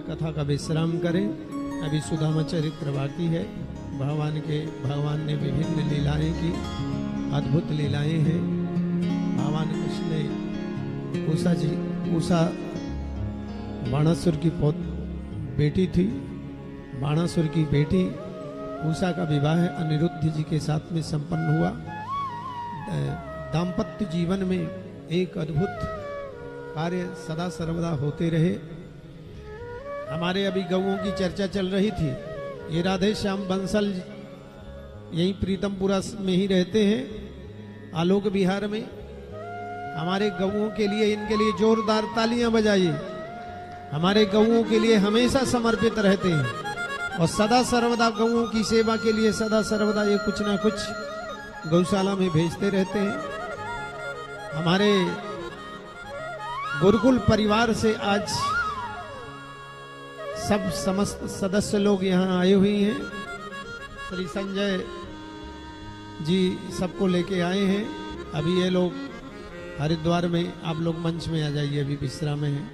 कथा का विश्राम करें। अभी सुदामा चरित्र बाकी है। भगवान ने विभिन्न लीलाएं की, अद्भुत लीलाएं हैं। भगवान कृष्ण ने उषा बाणासुर की बेटी थी। बाणासुर की बेटी उषा का विवाह अनिरुद्ध जी के साथ में संपन्न हुआ। दाम्पत्य जीवन में एक अद्भुत कार्य सदा सर्वदा होते रहे। हमारे अभी गौओं की चर्चा चल रही थी। ये राधे श्याम बंसल यहीं प्रीतमपुरा में ही रहते हैं, आलोक विहार में। हमारे गौओं के लिए, इनके लिए जोरदार तालियां बजाइए। हमारे गौओं के लिए हमेशा समर्पित रहते हैं और सदा सर्वदा गौओं की सेवा के लिए सदा सर्वदा ये कुछ ना कुछ गौशाला में भेजते रहते हैं। हमारे गुरुकुल परिवार से आज सब समस्त सदस्य लोग यहाँ आए हुए हैं। श्री संजय जी सबको लेके आए हैं। अभी ये लोग हरिद्वार में, आप लोग मंच में आ जाइए, अभी विश्राम में हैं।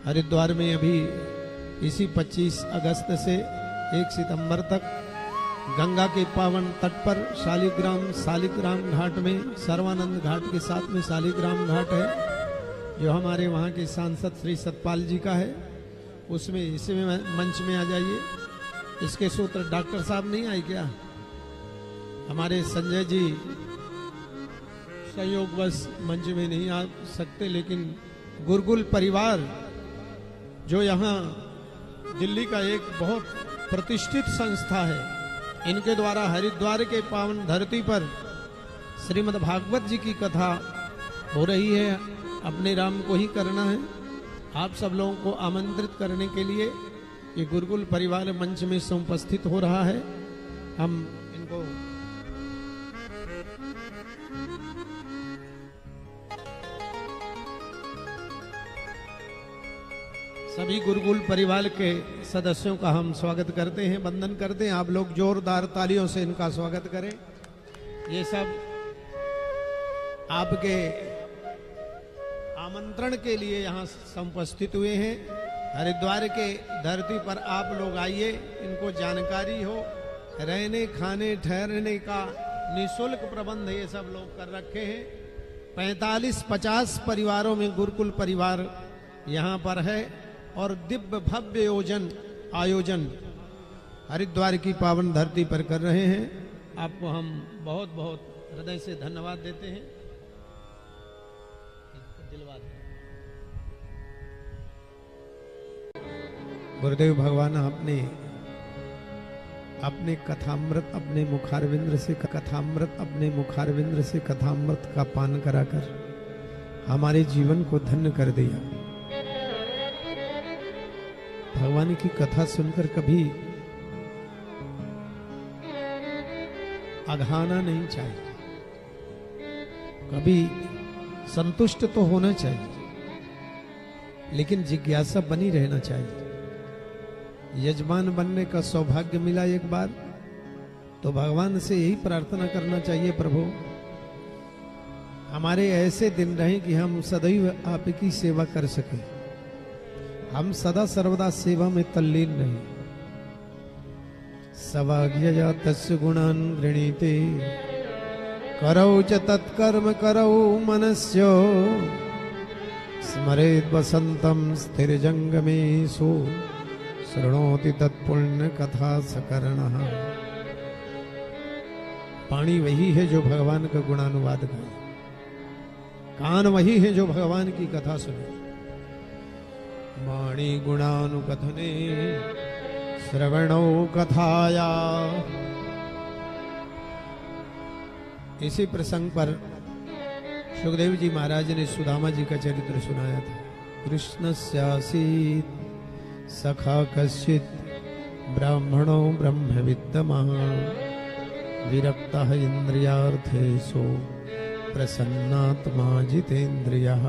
हरिद्वार में अभी इसी 25 अगस्त से 1 सितंबर तक गंगा के पावन तट पर शालिग्राम घाट में, सर्वानंद घाट के साथ में शालिग्राम घाट है, जो हमारे वहाँ के सांसद श्री सतपाल जी का है। उसमें इसमें मंच में आ जाइए। इसके सूत्र डॉक्टर साहब नहीं आए क्या? हमारे संजय जी संयोगवश मंच में नहीं आ सकते, लेकिन गुरुकुल परिवार जो यहाँ दिल्ली का एक बहुत प्रतिष्ठित संस्था है, इनके द्वारा हरिद्वार के पावन धरती पर श्रीमद् भागवत जी की कथा हो रही है। अपने राम को ही करना है। आप सब लोगों को आमंत्रित करने के लिए ये गुरुकुल परिवार मंच में उपस्थित हो रहा है। हम इनको सभी गुरुकुल परिवार के सदस्यों का हम स्वागत करते हैं, वंदन करते हैं। आप लोग जोरदार तालियों से इनका स्वागत करें। ये सब आपके आमंत्रण के लिए यहाँ उपस्थित हुए हैं। हरिद्वार के धरती पर आप लोग आइए, इनको जानकारी हो। रहने खाने ठहरने का निःशुल्क प्रबंध ये सब लोग कर रखे हैं। 45-50 परिवारों में गुरुकुल परिवार यहाँ पर है और दिव्य भव्य आयोजन हरिद्वार की पावन धरती पर कर रहे हैं। आपको हम बहुत बहुत हृदय से धन्यवाद देते हैं। गुरुदेव भगवान आपने अपने कथामृत अपने मुखारविंद्र से कथामृत का पान कराकर हमारे जीवन को धन्य कर दिया। भगवान की कथा सुनकर कभी अघाना नहीं चाहिए, कभी संतुष्ट तो होना चाहिए, लेकिन जिज्ञासा बनी रहना चाहिए। यजमान बनने का सौभाग्य मिला एक बार तो भगवान से यही प्रार्थना करना चाहिए, प्रभु हमारे ऐसे दिन रहे कि हम सदैव आपकी सेवा कर सके। हम सदा सर्वदा सेवा में तल्लीन नहीं। सवाज्ञया तस्य गुणान् गृणीते करौ च तत्कर्म करौ मनस्यो स्मरेद् वसन्तं स्थिरजंगमेषु शृणोति तत्पुण्य कथा सकर्णः। पानी वही है जो भगवान का गुणानुवाद गाए, कान वही है जो भगवान की कथा सुने। वाणी गुणानुकथने श्रवणौ कथाया। इसी प्रसंग पर सुखदेव जी महाराज ने सुदामा जी का चरित्र सुनाया था। कृष्णस्यासीत् सखा कश्चित् ब्राह्मणो ब्रह्मविद्तमः विरक्तः इंद्रियार्थेषु प्रसन्नात्मा जितेन्द्रियः।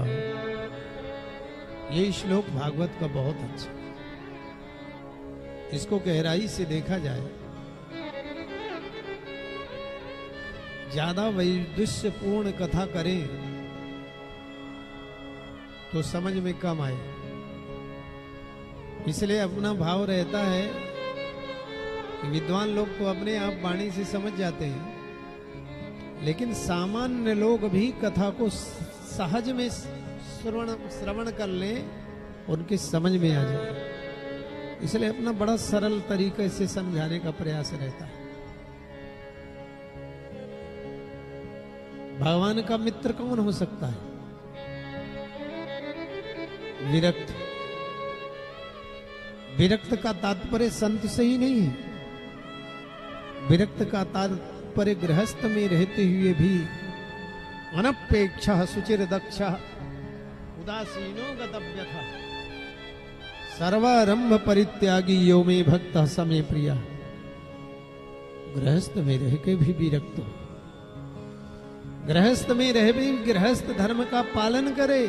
ये श्लोक भागवत का बहुत अच्छा, इसको गहराई से देखा जाए, ज्यादा वैदुष्यपूर्ण कथा करें तो समझ में कम आए इसलिए अपना भाव रहता है कि विद्वान लोग तो अपने आप वाणी से समझ जाते हैं, लेकिन सामान्य लोग भी कथा को सहज में श्रवण कर लें, उनकी समझ में आ जाए। इसलिए अपना बड़ा सरल तरीके से समझाने का प्रयास रहता है। भगवान का मित्र कौन हो सकता है? विरक्त। विरक्त का तात्पर्य संत से ही नहीं है। विरक्त का तात्पर्य गृहस्थ में रहते हुए भी अनपेक्षा सुचिर दक्ष उदासीनो गतव्यथा सर्वारंभ परित्यागी यो में भक्त समय प्रिया। गृहस्थ में रह के भी विरक्त हो, गृहस्थ में रह भी गृहस्थ धर्म का पालन करे।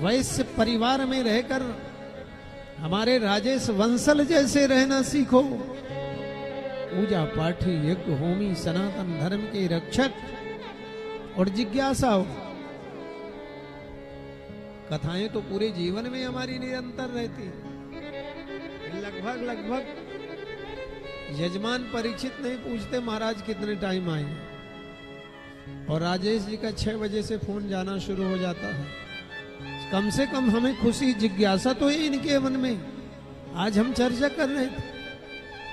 वैश्य परिवार में रहकर हमारे राजेश वंशल जैसे रहना सीखो। पूजा पाठ यज्ञ होमी सनातन धर्म के रक्षक और जिज्ञासा हो। कथाएं तो पूरे जीवन में हमारी निरंतर रहती। लगभग यजमान परीक्षित नहीं पूछते महाराज कितने टाइम आए, और राजेश जी का 6 बजे से फोन जाना शुरू हो जाता है। कम से कम हमें खुशी जिज्ञासा तो है इनके मन में। आज हम चर्चा कर रहे थे,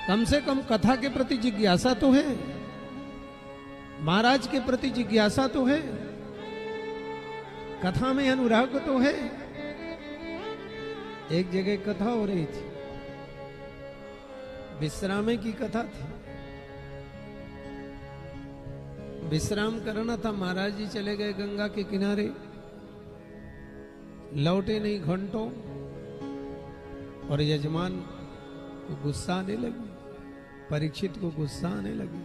कम से कम कथा के प्रति जिज्ञासा तो है, महाराज के प्रति जिज्ञासा तो है, कथा में अनुराग तो है। एक जगह कथा हो रही थी, विश्राम की कथा थी। विश्राम करना था, महाराज जी चले गए गंगा के किनारे, लौटे नहीं घंटों, और यजमान को गुस्सा आने लगी, परीक्षित को गुस्सा आने लगी।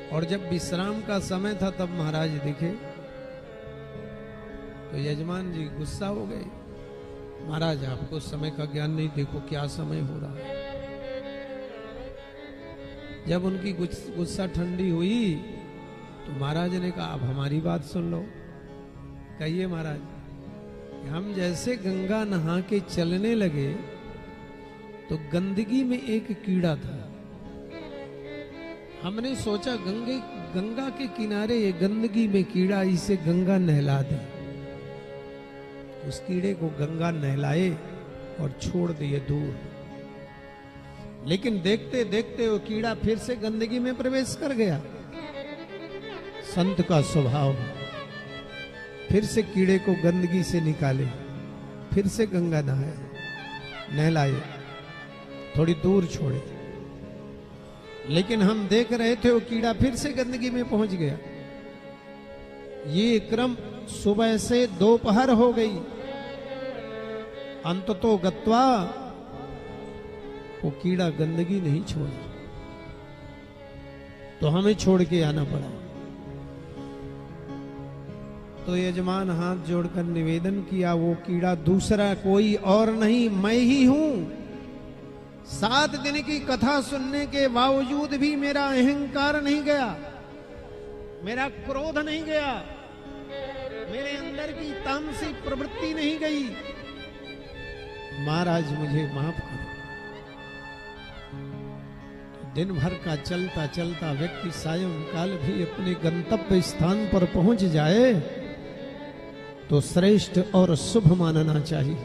और जब विश्राम का समय था तब महाराज दिखे तो यजमान जी गुस्सा हो गए। महाराज आपको समय का ज्ञान नहीं, देखो क्या समय हो रहा है। जब उनकी गुस्सा ठंडी हुई तो महाराज ने कहा अब हमारी बात सुन लो। कहिए महाराज। हम जैसे गंगा नहा के चलने लगे तो गंदगी में एक कीड़ा था। हमने सोचा गंगा के किनारे ये गंदगी में कीड़ा, इसे गंगा नहला दे। उस कीड़े को गंगा नहलाए और छोड़ दिए दूर। लेकिन देखते देखते वो कीड़ा फिर से गंदगी में प्रवेश कर गया। संत का स्वभाव, फिर से कीड़े को गंदगी से निकाले, फिर से गंगा नहलाए, थोड़ी दूर छोड़े। लेकिन हम देख रहे थे वो कीड़ा फिर से गंदगी में पहुंच गया। ये क्रम सुबह से दोपहर हो गई। अंततो गत्वा वो कीड़ा गंदगी नहीं छोड़ा, तो हमें छोड़ के आना पड़ा। तो यजमान हाथ जोड़कर निवेदन किया, वो कीड़ा दूसरा कोई और नहीं, मैं ही हूं। 7 दिन की कथा सुनने के बावजूद भी मेरा अहंकार नहीं गया, मेरा क्रोध नहीं गया, मेरे अंदर की तामसी प्रवृत्ति नहीं गई। महाराज मुझे माफ करो। दिन भर का चलता चलता व्यक्ति सायंकाल भी अपने गंतव्य स्थान पर पहुंच जाए तो श्रेष्ठ और शुभ मानना चाहिए।